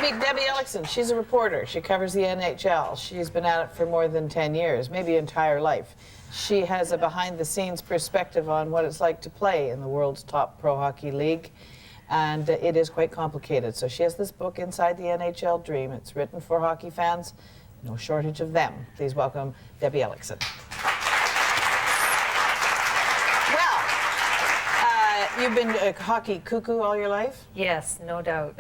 meet Debbie Elicksen. She's a reporter. She covers the NHL. She's been at it for more than 10 years, maybe entire life. She has a behind-the-scenes perspective on what it's like to play in the world's top pro hockey league, and it is quite complicated. So she has this book, Inside the NHL Dream. It's written for hockey fans. No shortage of them. Please welcome Debbie Elicksen. You've been a hockey cuckoo all your life? Yes, no doubt.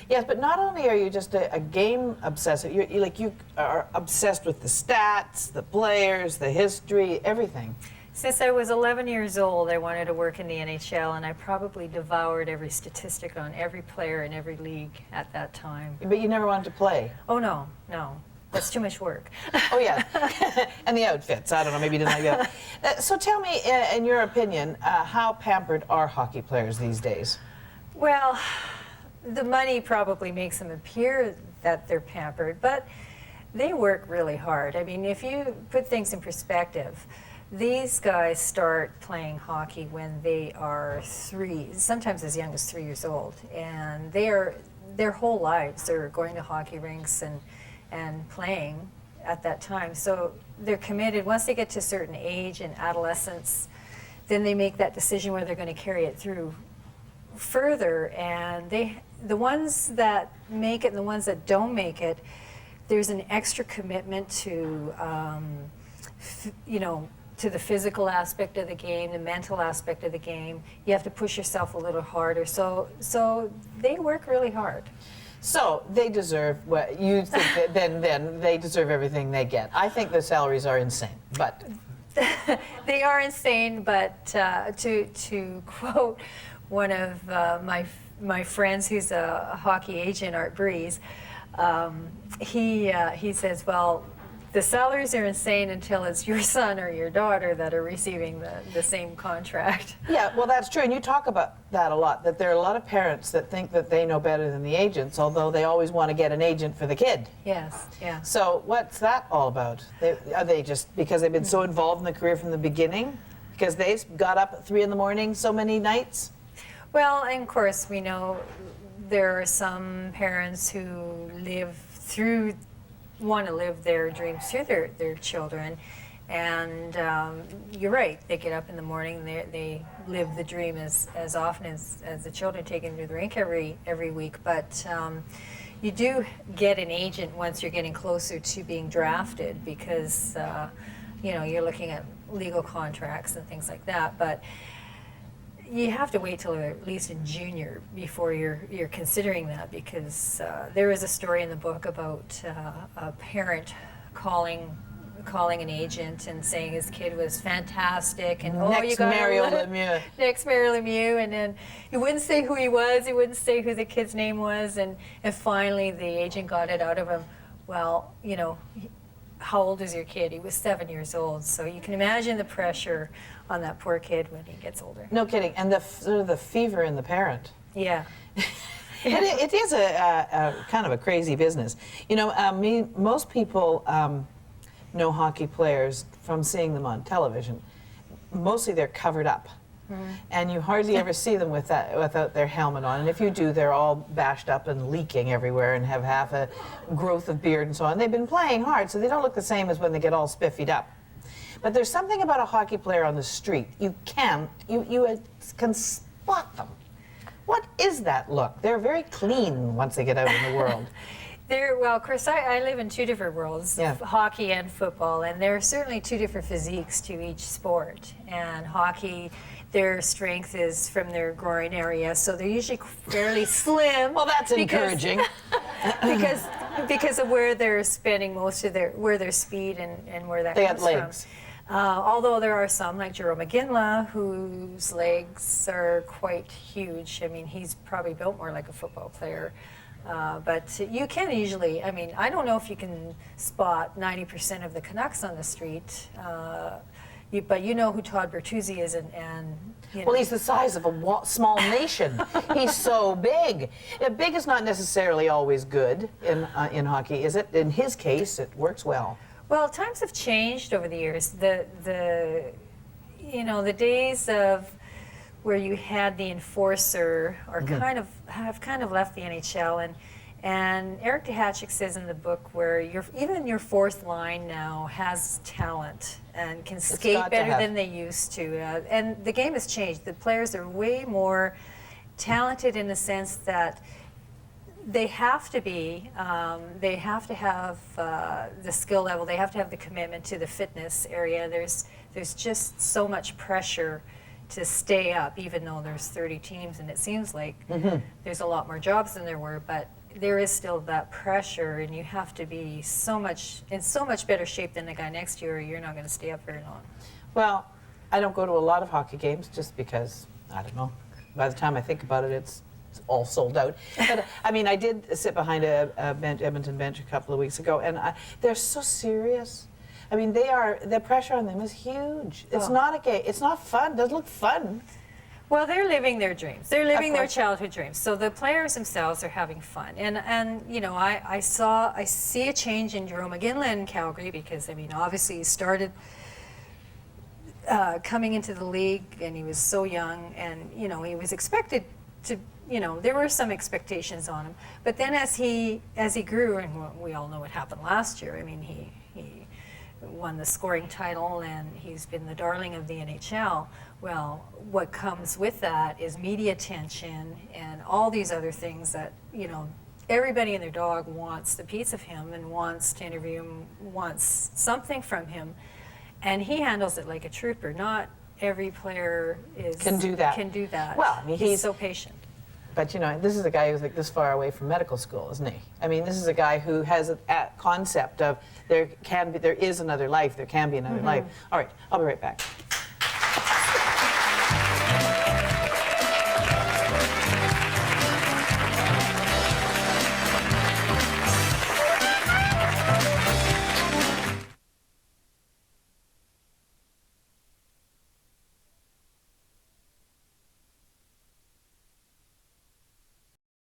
Yes, but not only are you just a game obsessive, you are obsessed with the stats, the players, the history, everything. Since I was 11 years old, I wanted to work in the NHL, and I probably devoured every statistic on every player in every league at that time. But you never wanted to play? Oh, no, no. That's too much work. Oh, yeah. And the outfits. I don't know, maybe you didn't like that. So tell me, in your opinion, how pampered are hockey players these days? Well, the money probably makes them appear that they're pampered, but they work really hard. I mean, if you put things in perspective, these guys start playing hockey when they are 3, sometimes as young as 3 years old, and their whole lives they're going to hockey rinks and playing at that time. So they're committed. Once they get to a certain age in adolescence, then they make that decision whether they're going to carry it through further. And the ones that make it and the ones that don't make it, there's an extra commitment to, to the physical aspect of the game, the mental aspect of the game. You have to push yourself a little harder. So they work really hard. So they deserve what you think that then they deserve everything they get. I think the salaries are insane, but they are insane. But to quote one of my friends, who's a hockey agent, Art Breeze, he says, well, the salaries are insane until it's your son or your daughter that are receiving the same contract. Yeah, well, that's true, and you talk about that a lot, that there are a lot of parents that think that they know better than the agents, although they always want to get an agent for the kid. Yes, yeah. So what's that all about? Are they just because they've been so involved in the career from the beginning? Because they got up at 3 in the morning so many nights? Well, and of course, we know there are some parents who want to live their dreams through their children, and you're right, they get up in the morning, they live the dream as often as the children take them to the rink every week, but you do get an agent once you're getting closer to being drafted, because you're looking at legal contracts and things like that, but you have to wait till at least in junior before you're considering that, because there is a story in the book about a parent calling an agent and saying his kid was fantastic and next Mario Lemieux. Next Mario Lemieux, and then he wouldn't say who he was, he wouldn't say who the kid's name was, and finally the agent got it out of him. Well, how old is your kid? He was 7 years old, so you can imagine the pressure on that poor kid when he gets older. No kidding, and the fever in the parent. Yeah. It is a kind of a crazy business. Most people know hockey players from seeing them on television. Mostly they're covered up. Mm-hmm. And you hardly ever see them without their helmet on. And if you do, they're all bashed up and leaking everywhere and have half a growth of beard and so on. They've been playing hard, so they don't look the same as when they get all spiffied up. But there's something about a hockey player on the street. You can spot them. What is that look? They're very clean once they get out in the world. Well, of course, I live in 2 different worlds, yeah. Hockey and football, and there are certainly 2 different physiques to each sport. And hockey, their strength is from their groin area, so they're usually fairly slim. Well, that's encouraging. because of where they're spending most of their speed and where that comes comes from. Legs. Although there are some, like Jerome McGinley, whose legs are quite huge. I mean, he's probably built more like a football player. But you can usually, I don't know if you can spot 90% of the Canucks on the street, but you know who Todd Bertuzzi is, and Well, he's the size of a small nation. He's so big. Big is not necessarily always good in hockey, is it? In his case, it works well. Well, times have changed over the years. The days of where you had the enforcer have kind of left the NHL, And Eric Duhatschek says in the book where even your fourth line now has talent and can skate better than they used to. And the game has changed. The players are way more talented in the sense that they have to be, they have to have the skill level, they have to have the commitment to the fitness area. There's just so much pressure to stay up, even though there's 30 teams, and it seems like there's a lot more jobs than there were, but there is still that pressure, and you have to be in so much better shape than the guy next to you, or you're not going to stay up very long. Well, I don't go to a lot of hockey games just because, I don't know, by the time I think about it, it's all sold out. But I mean, I did sit behind a Edmonton bench a couple of weeks ago, and they're so serious. I mean, the pressure on them is huge. It's not a game. It's not fun. It doesn't look fun. Well, they're living their dreams. They're living their childhood dreams. So the players themselves are having fun. And you know, I see a change in Jarome Iginla in Calgary because, I mean, obviously he started coming into the league and he was so young, and, you know, he was expected to, you know, there were some expectations on him. But then as he grew, and we all know what happened last year, I mean, he won the scoring title and he's been the darling of the NHL. Well, what comes with that is media attention and all these other things that, you know, everybody and their dog wants the piece of him and wants to interview him, wants something from him, and he handles it like a trooper. Not every player can do that. Well, I mean, he's so patient. But, you know, this is a guy who's like this far away from medical school, isn't he? I mean, this is a guy who has a concept of there is another life, there can be another life. All right, I'll be right back.